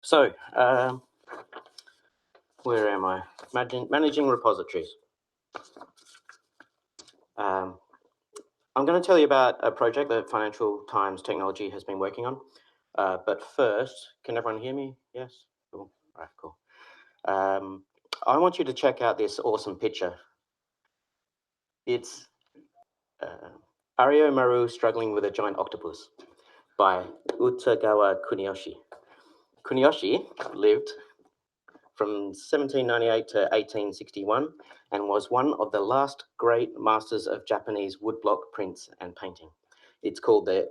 So, where am I? Managing repositories. I'm going to tell you about a project that Financial-Times Technology has been working on. But first, can everyone hear me? Yes? Cool. All right, cool. I want you to check out this awesome picture. It's Ario Maru struggling with a giant octopus by Utagawa Kuniyoshi. Kuniyoshi lived from 1798 to 1861 and was one of the last great masters of Japanese woodblock prints and painting. It's called the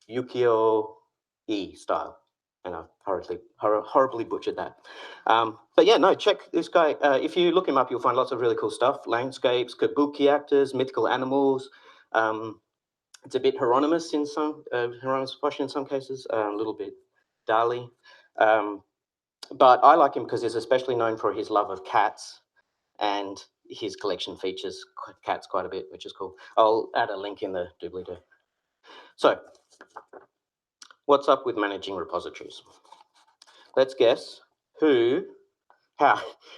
ukiyo-e style, and I've horribly butchered that. But yeah, no, check this guy. If you look him up, you'll find lots of really cool stuff: landscapes, kabuki actors, mythical animals. It's a bit Hieronymus in some Hieronymus Bosch in some cases, a little bit Dali. But I like him because he's especially known for his love of cats, and his collection features cats quite a bit, which is cool. I'll add a link in the doobly-doo. So, what's up with managing repositories? Let's guess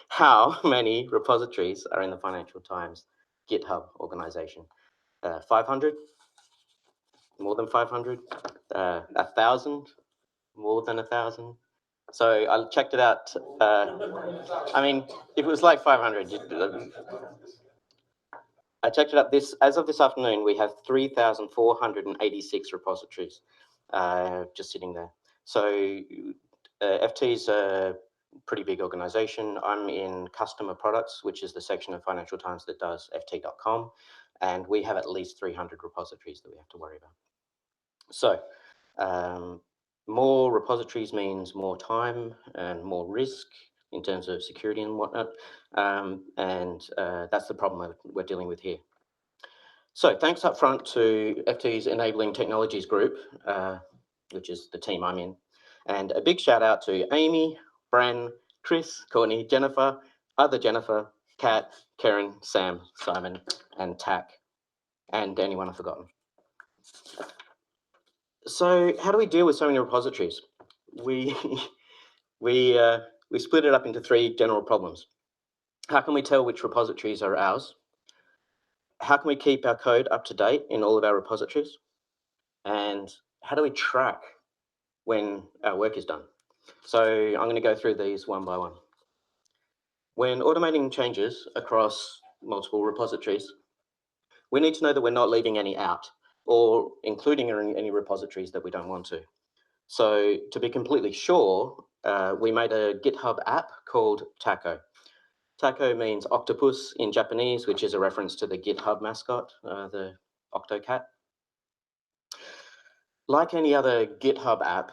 how many repositories are in the Financial-Times GitHub organization? 500? More than 500? 1,000? More than 1,000? So I checked it out. I mean, if it was like 500, I checked it up. As of this afternoon, we have 3,486 repositories just sitting there. So FT's a pretty big organization. I'm in customer products, which is the section of Financial Times that does ft.com. And we have at least 300 repositories that we have to worry about. So more repositories means more time and more risk in terms of security and whatnot. That's the problem we're dealing with here. So thanks up front to FT's Enabling Technologies Group, which is the team I'm in. And a big shout out to Amy, Bran, Chris, Courtney, Jennifer, other Jennifer, Kat, Karen, Sam, Simon, and Tack, and anyone I've forgotten. So how do we deal with so many repositories? We split it up into three general problems. How can we tell which repositories are ours? How can we keep our code up to date in all of our repositories? And how do we track when our work is done? So I'm going to go through these one by one. When automating changes across multiple repositories, we need to know that we're not leaving any out or including any repositories that we don't want to. So to be completely sure, we made a GitHub app called Taco. Taco means octopus in Japanese, which is a reference to the GitHub mascot, the Octocat. Like any other GitHub app,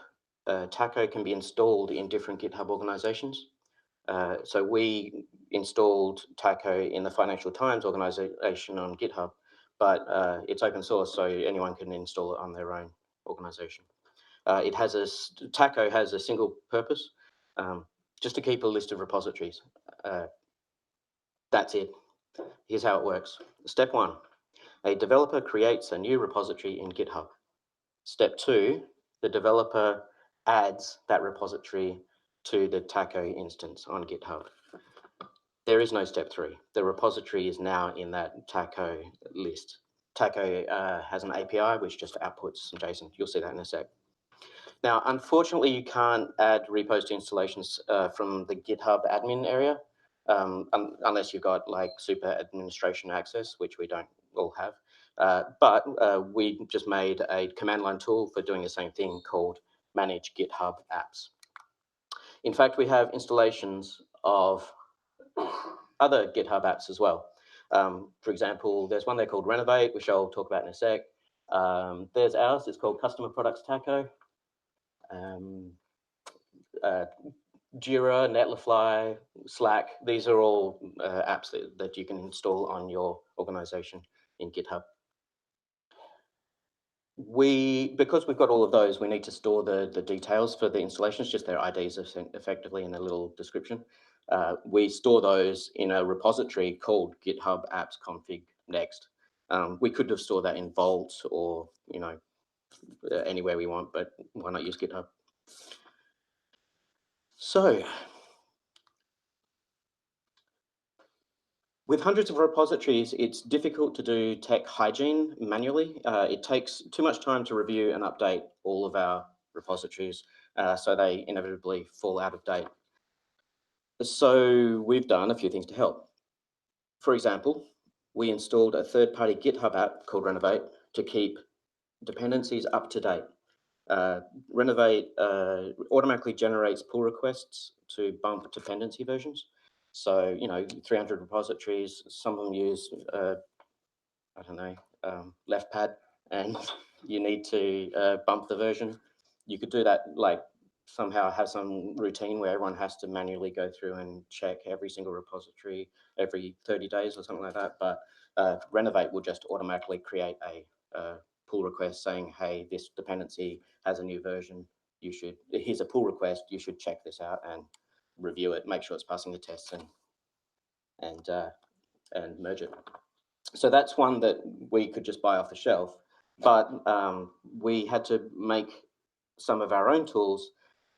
Taco can be installed in different GitHub organizations. So we installed Taco in the Financial Times organization on GitHub, but it's open source, so anyone can install it on their own organization. Taco has a single purpose, just to keep a list of repositories. That's it. Here's how it works. Step 1, a developer creates a new repository in GitHub. Step 2, the developer adds that repository to the Taco instance on GitHub. There is no step 3. The repository is now in that Taco list. Taco has an API which just outputs some JSON. You'll see that in a sec. Now, unfortunately, you can't add repos to installations from the GitHub admin area unless you've got like super administration access, which we don't all have. But we just made a command line tool for doing the same thing called Manage GitHub Apps. In fact, we have installations of other GitHub apps as well. For example, there's one there called Renovate, which I'll talk about in a sec. There's ours, it's called Customer Products Taco. Jira, Netlify, Slack, these are all apps that you can install on your organization in GitHub. Because we've got all of those, we need to store the details for the installations, just their IDs effectively in a little description. We store those in a repository called GitHub apps config next. We could have stored that in Vault or anywhere we want, but why not use GitHub? So, with hundreds of repositories, it's difficult to do tech hygiene manually. It takes too much time to review and update all of our repositories, so they inevitably fall out of date. So we've done a few things to help. For example, we installed a third-party GitHub app called Renovate to keep dependencies up to date. Renovate automatically generates pull requests to bump dependency versions. So, 300 repositories, some of them use, I don't know, left pad, and you need to bump the version. You could do that, like somehow have some routine where everyone has to manually go through and check every single repository every 30 days or something like that. But Renovate will just automatically create a pull request saying, hey, this dependency has a new version. Here's a pull request. You should check this out and review it, make sure it's passing the tests, and merge it. So that's one that we could just buy off the shelf, but we had to make some of our own tools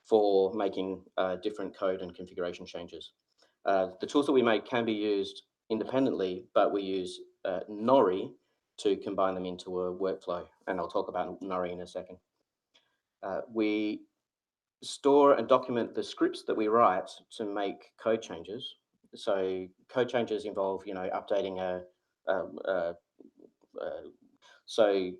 for making different code and configuration changes. The tools that we make can be used independently, but we use Nori to combine them into a workflow, and I'll talk about Nori in a second. We store and document the scripts that we write to make code changes. So code changes involve, updating so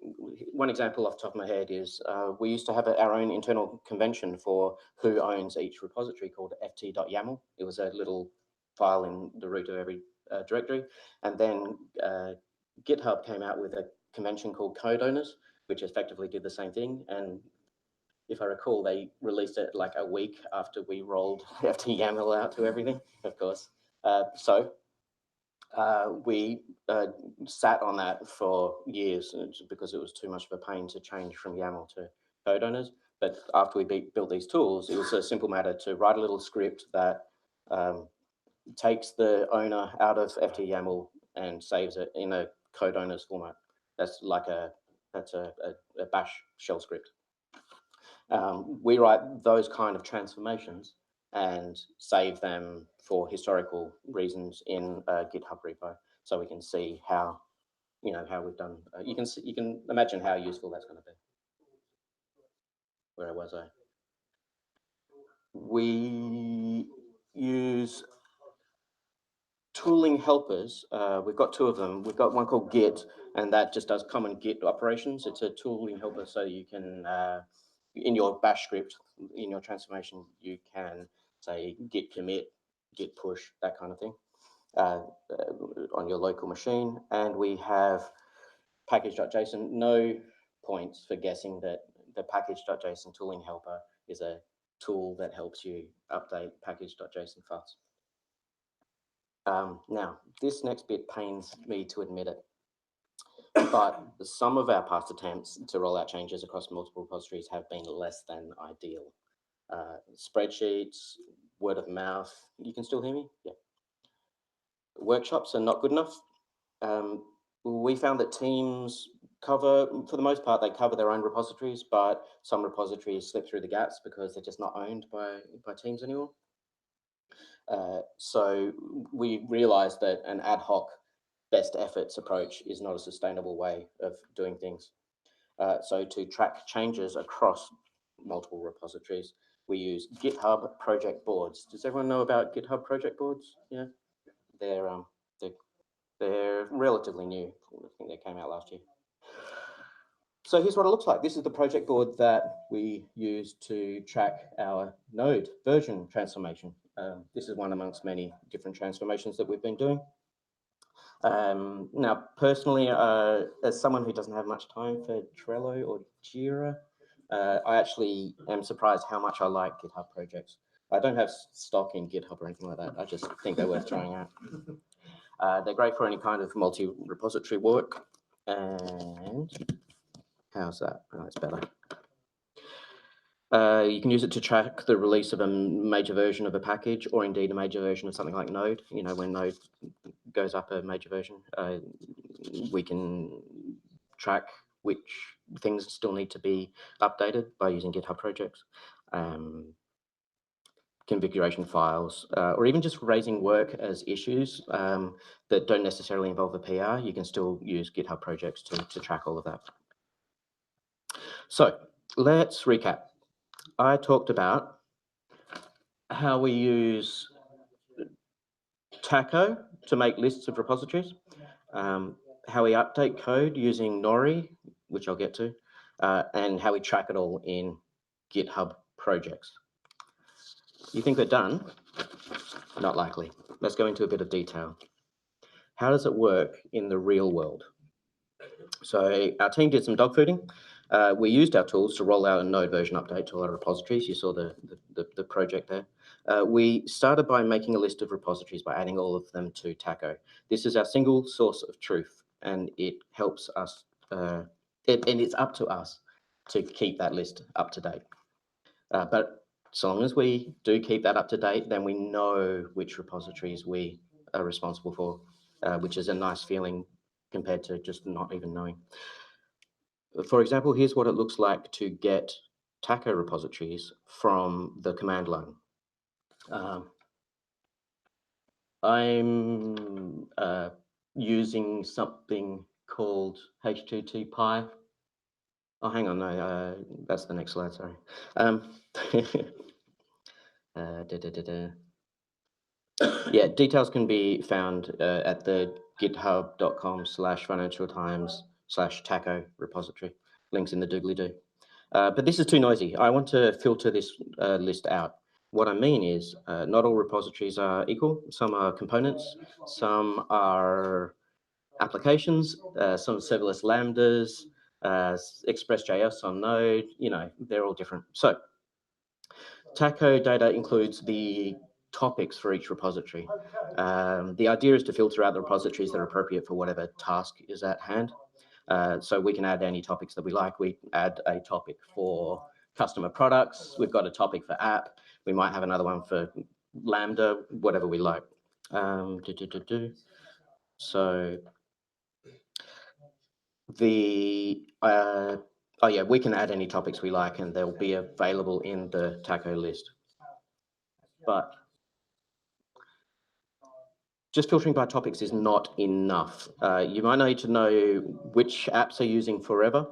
one example off the top of my head is we used to have our own internal convention for who owns each repository called ft.yaml. It was a little file in the root of every directory. And then GitHub came out with a convention called code owners, which effectively did the same thing. And if I recall, they released it like a week after we rolled ft.yaml out to everything, of course. We sat on that for years because it was too much of a pain to change from YAML to code owners. But after we built these tools, it was a simple matter to write a little script that takes the owner out of ft.yaml and saves it in a code owners format. That's a bash shell script. We write those kind of transformations and save them for historical reasons in a GitHub repo, so we can see how we've done. You can imagine how useful that's going to be. Where was I? We use tooling helpers. We've got two of them. We've got one called Git, and that just does common Git operations. It's a tooling helper, so you can in your bash script, in your transformation, you can say git commit, git push, that kind of thing on your local machine. And we have package.json. No points for guessing that the package.json tooling helper is a tool that helps you update package.json files. Now, this next bit pains me to admit it, but some of our past attempts to roll out changes across multiple repositories have been less than ideal. Spreadsheets, word of mouth. You can still hear me? Yeah. Workshops are not good enough. We found that teams cover, for the most part, they cover their own repositories, but some repositories slip through the gaps because they're just not owned by teams anymore. So we realized that an ad hoc best efforts approach is not a sustainable way of doing things. So to track changes across multiple repositories, we use GitHub project boards. Does everyone know about GitHub project boards? Yeah, they're relatively new. I think they came out last year. So here's what it looks like. This is the project board that we use to track our node version transformation. This is one amongst many different transformations that we've been doing. Now, personally, as someone who doesn't have much time for Trello or Jira, I actually am surprised how much I like GitHub projects. I don't have stock in GitHub or anything like that. I just think they're worth trying out. They're great for any kind of multi-repository work. And how's that? Oh, it's better. You can use it to track the release of a major version of a package, or indeed a major version of something like Node. When Node goes up a major version, we can track which things still need to be updated by using GitHub projects. configuration files, or even just raising work as issues that don't necessarily involve a PR, you can still use GitHub projects to track all of that. So let's recap. I talked about how we use Taco to make lists of repositories, how we update code using Nori, which I'll get to, and how we track it all in GitHub projects. You think we're done? Not likely. Let's go into a bit of detail. How does it work in the real world? So our team did some dogfooding. We used our tools to roll out a node version update to our repositories. You saw the project there. We started by making a list of repositories by adding all of them to Taco. This is our single source of truth, and it helps us, and it's up to us to keep that list up to date. But so long as we do keep that up to date, then we know which repositories we are responsible for, which is a nice feeling compared to just not even knowing. For example, here's what it looks like to get Taco repositories from the command line. I'm using something called HTTP. Oh, hang on, no, that's the next slide, sorry. Yeah, details can be found at the github.com/financial-times/taco repository. Links in the doobly-doo. But this is too noisy. I want to filter this list out. What I mean is not all repositories are equal. Some are components, some are applications, some serverless lambdas, Express.js on Node, you know, they're all different. So Taco data includes the topics for each repository. The idea is to filter out the repositories that are appropriate for whatever task is at hand. So we can add any topics that we like. We add a topic for customer products. We've got a topic for app. We might have another one for Lambda, whatever we like. So oh yeah, we can add any topics we like and they'll be available in the Taco list. But just filtering by topics is not enough. You might need to know which apps are using forever,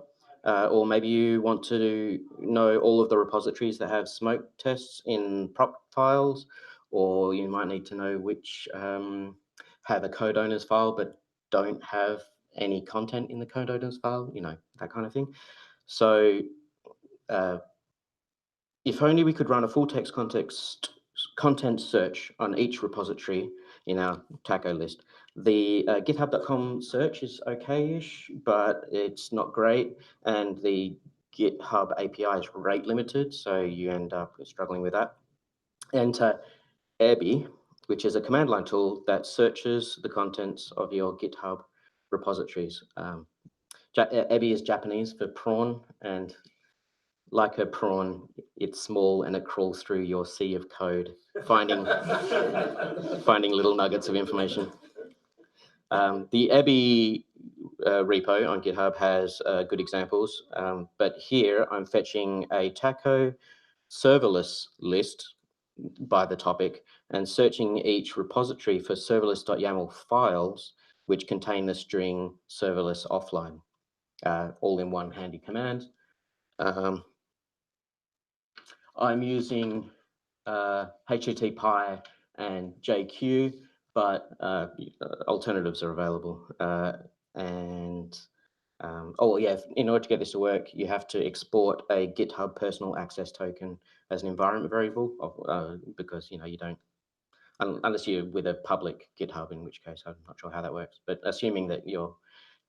or maybe you want to know all of the repositories that have smoke tests in prop files, or you might need to know which have a code owners file but don't have any content in the code owners file, you know, that kind of thing. So if only we could run a full text content search on each repository in our Taco list. The github.com search is okay-ish, but it's not great. And the GitHub API is rate limited, so you end up struggling with that. Enter Ebby, which is a command line tool that searches the contents of your GitHub repositories. Ebby is Japanese for prawn, and like a prawn, it's small and it crawls through your sea of code, finding little nuggets of information. The Ebby repo on GitHub has good examples, but here I'm fetching a Taco serverless list by the topic and searching each repository for serverless.yaml files which contain the string serverless offline, all in one handy command. I'm using HTTP and JQ, but alternatives are available. Oh yeah, in order to get this to work, you have to export a GitHub personal access token as an environment variable, because you know you don't, unless you're with a public GitHub, in which case I'm not sure how that works. But assuming that your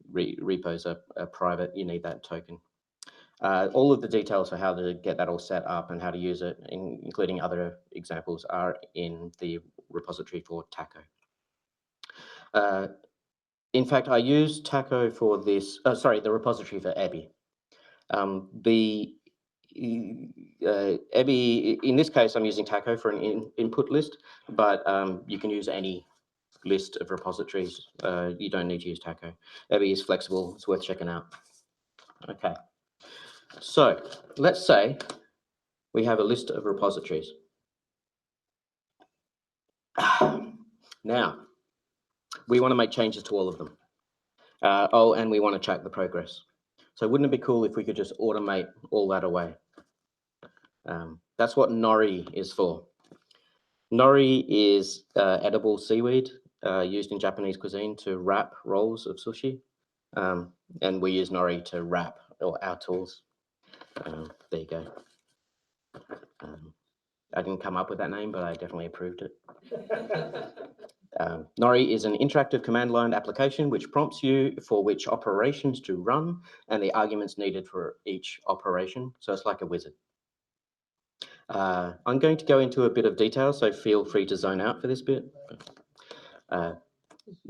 repos are private, you need that token. All of the details for how to get that all set up and how to use it, including other examples, are in the repository for Taco. In fact, I used Taco for this, the repository for Ebby. Ebby, in this case, I'm using Taco for an input list, but you can use any list of repositories. You don't need to use Taco. Ebby is flexible, it's worth checking out. Okay. So let's say we have a list of repositories. Now, we want to make changes to all of them. Oh, and we want to track the progress. So wouldn't it be cool if we could just automate all that away? That's what nori is for. Nori is edible seaweed used in Japanese cuisine to wrap rolls of sushi. And we use nori to wrap our tools. There you go. I didn't come up with that name, but I definitely approved it. Nori is an interactive command line application which prompts you for which operations to run and the arguments needed for each operation. So it's like a wizard. I'm going to go into a bit of detail, so feel free to zone out for this bit.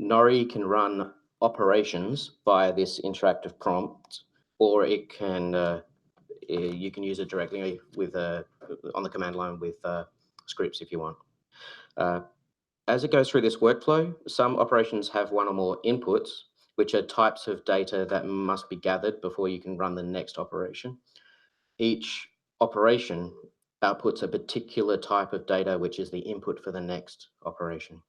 Nori can run operations via this interactive prompt, or it can you can use it directly with on the command line with scripts if you want. As it goes through this workflow, some operations have one or more inputs, which are types of data that must be gathered before you can run the next operation. Each operation outputs a particular type of data, which is the input for the next operation.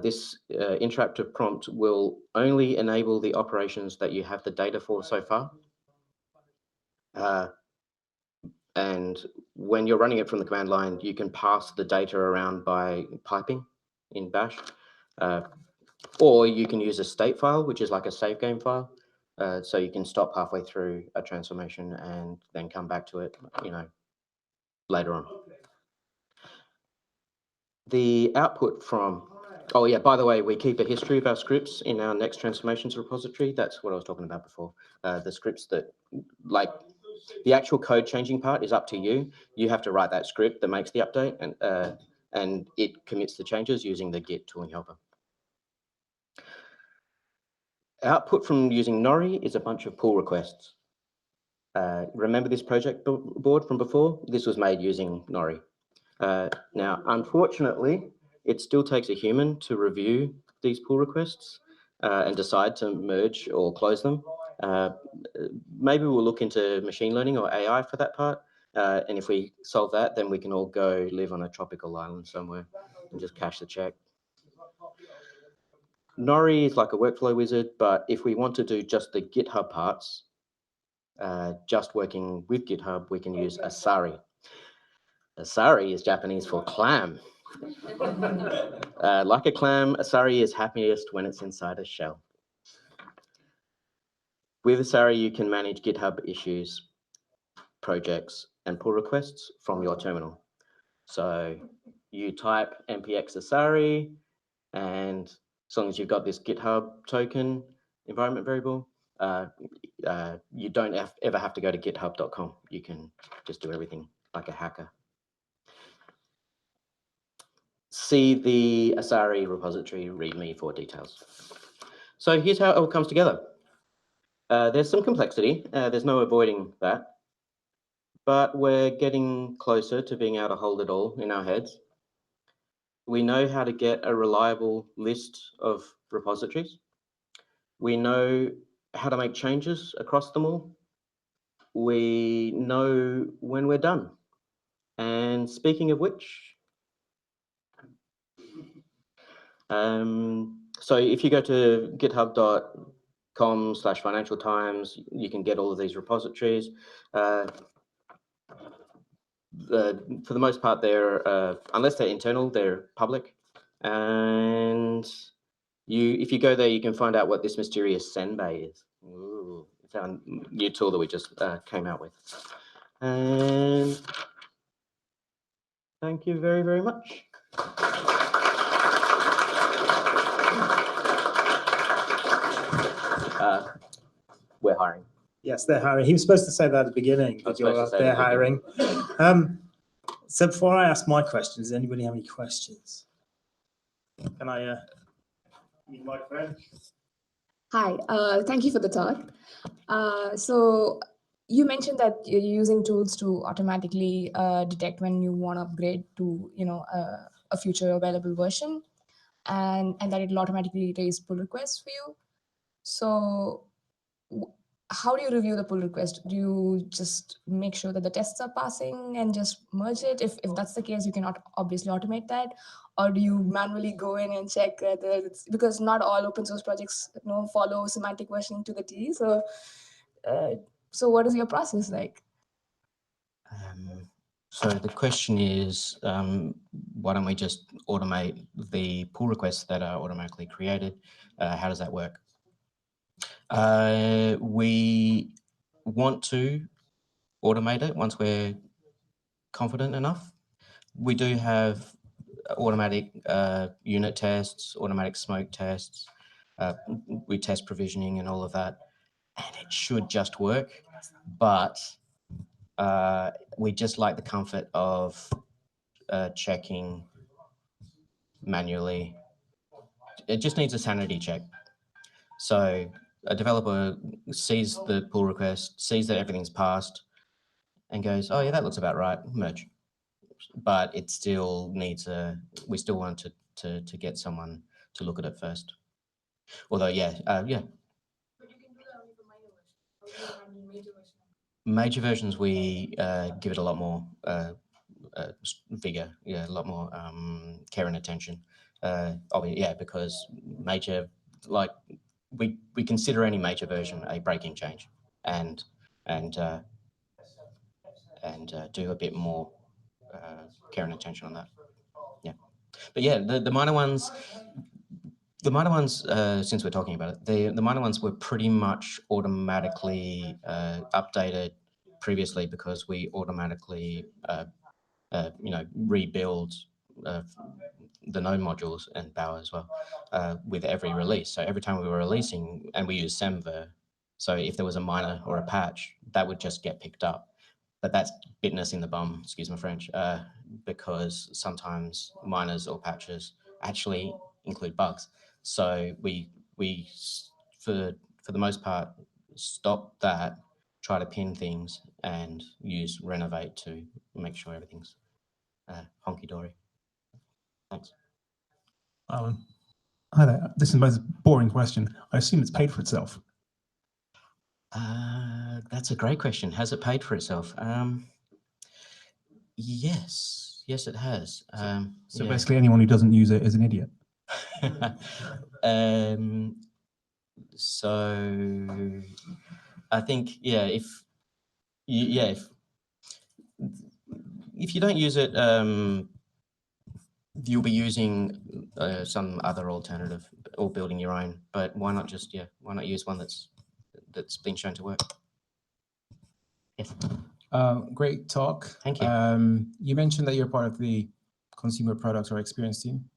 This interactive prompt will only enable the operations that you have the data for so far. And when you're running it from the command line, you can pass the data around by piping in Bash. Or you can use a state file, which is like a save game file. So you can stop halfway through a transformation and then come back to it, later on. The output from, oh yeah, by the way, we keep a history of our scripts in our next transformations repository. That's what I was talking about before. The scripts that, like, the actual code changing part is up to you. You have to write that script that makes the update, and it commits the changes using the Git tooling helper. Output from using Nori is a bunch of pull requests. Remember this project board from before? This was made using Nori. Now, unfortunately, it still takes a human to review these pull requests and decide to merge or close them. Maybe we'll look into machine learning or AI for that part. And if we solve that, then we can all go live on a tropical island somewhere and just cash the check. Nori is like a workflow wizard, but if we want to do just the GitHub parts, just working with GitHub, we can use Asari. Asari is Japanese for clam. Like a clam, Asari is happiest when it's inside a shell. With Asari, you can manage GitHub issues, projects, and pull requests from your terminal. So you type npx Asari, and as long as you've got this GitHub token environment variable, you don't ever have to go to github.com. You can just do everything like a hacker. See the Asari repository README for details. So here's how it all comes together. There's some complexity. There's no avoiding that. But we're getting closer to being able to hold it all in our heads. We know how to get a reliable list of repositories. We know how to make changes across them all. We know when we're done. And speaking of which, so if you go to github.com/Financial-Times, you can get all of these repositories. For the most part, they're unless they're internal, they're public. And if you go there, you can find out what this mysterious senbei is. Ooh, it's our new tool that we just came out with. And thank you very, very much. We're hiring. Yes, they're hiring. He was supposed to say that at the beginning, but they're hiring. So before I ask my questions, does anybody have any questions? Can I use my microphone? Hi, thank you for the talk. So you mentioned that you're using tools to automatically detect when you want to upgrade to, a future available version, and that it'll automatically raise pull requests for you. So how do you review the pull request? Do you just make sure that the tests are passing and just merge it? If that's the case, you cannot obviously automate that. Or do you manually go in and check whether it's, because not all open source projects follow semantic versioning to the T. So, so what is your process like? So the question is, why don't we just automate the pull requests that are automatically created? How does that work? We want to automate it once we're confident enough. We do have automatic unit tests, automatic smoke tests. We test provisioning and all of that, and it should just work. But we just like the comfort of checking manually. It just needs a sanity check. So a developer sees the pull request, sees that everything's passed, and goes, "Oh yeah, that looks about right. Merge." But it still needs we still want to get someone to look at it first. Although, yeah. But you can do that only for minor versions. How do you handle major versions? Major versions, we give it a lot more vigor, a lot more care and attention. Yeah, because major, like we consider any major version a breaking change, and do a bit more care and attention on that. Yeah, but yeah, the minor ones. The minor ones, since we're talking about it, the minor ones were pretty much automatically updated previously because we automatically, rebuild the node modules and Bower as well with every release. So every time we were releasing, and we use semver, so if there was a minor or a patch, that would just get picked up. But that's bitten us in the bum, excuse my French, because sometimes minors or patches actually include bugs. So we for the most part, stop that, try to pin things, and use renovate to make sure everything's honky-dory. Thanks. Hi there. This is the most boring question. I assume it's paid for itself. That's a great question. Has it paid for itself? Yes, it has. So basically anyone who doesn't use it is an idiot. So I think, if you don't use it, you'll be using some other alternative or building your own. But why not just why not use one that's been shown to work? Yes. Great talk. Thank you. You mentioned that you're part of the consumer products or experience team.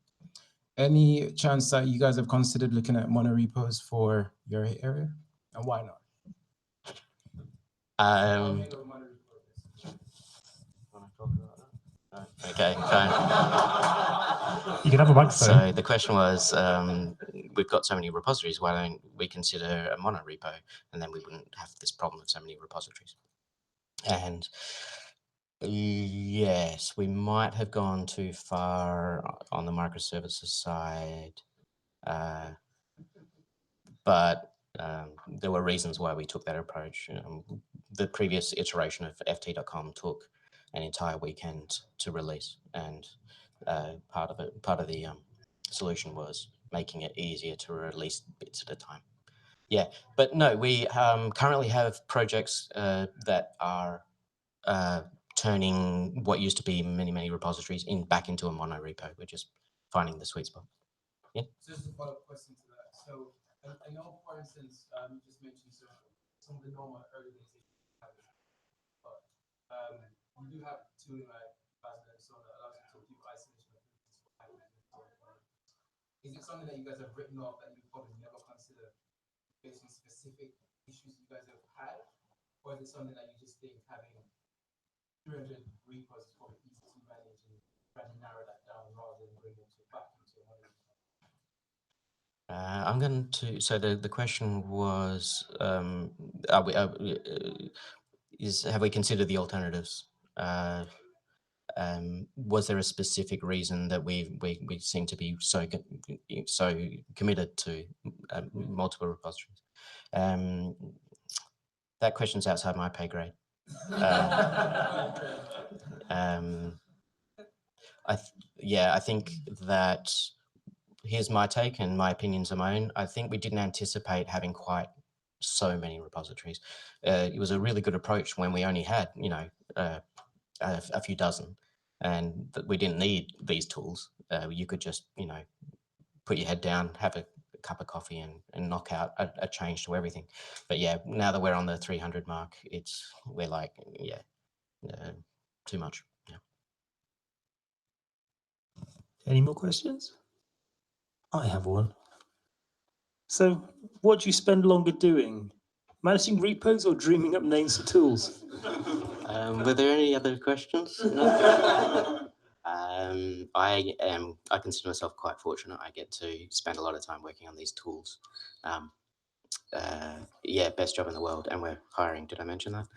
Any chance that you guys have considered looking at mono repos for your area, and why not? Okay, fine. You can have a microphone. So the question was, we've got so many repositories, why don't we consider a mono repo, and then we wouldn't have this problem of so many repositories. And yes, we might have gone too far on the microservices side, but there were reasons why we took that approach. The previous iteration of ft.com took an entire weekend to release, and part of the solution was making it easier to release bits at a time. Yeah, but no, we currently have projects that are turning what used to be many repositories back into a mono repo. We're just finding the sweet spot. Yeah. Just a follow-up question to that. So I know, for instance, you just mentioned some of the normal early days, but you do have tooling like Basel and so on that allows you to do isolation of Is it something that you guys have written off that you probably never consider based on specific issues you guys have had, or is it something that you just think having 300 repos is probably easy to manage and try to narrow that down rather than bring it back into another? I'm going to. So the question was, have we considered the alternatives? Was there a specific reason that we seem to be so committed to multiple repositories? that question's outside my pay grade. I think that here's my take, and my opinions are my own. I think we didn't anticipate having quite so many repositories. It was a really good approach when we only had, a few dozen, and we didn't need these tools. You could just, put your head down, have a cup of coffee, and knock out a change to everything. But yeah, now that we're on the 300 mark, we're like, too much. Yeah. Any more questions? I have one. So what do you spend longer doing? Managing repos or dreaming up names for tools? Were there any other questions? No? I consider myself quite fortunate. I get to spend a lot of time working on these tools. Best job in the world, and we're hiring. Did I mention that?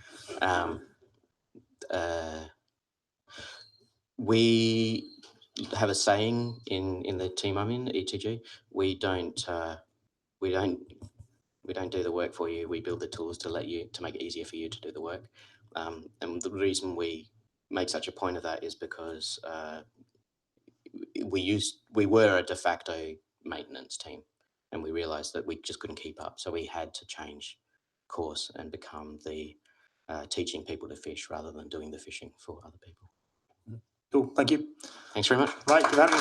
We have a saying in the team I'm in, ETG. We don't do the work for you. We build the tools to make it easier for you to do the work. And the reason we make such a point of that is because we were a de facto maintenance team, and we realized that we just couldn't keep up. So we had to change course and become the teaching people to fish rather than doing the fishing for other people. Cool, thank you. Thanks very much. Right, good having you.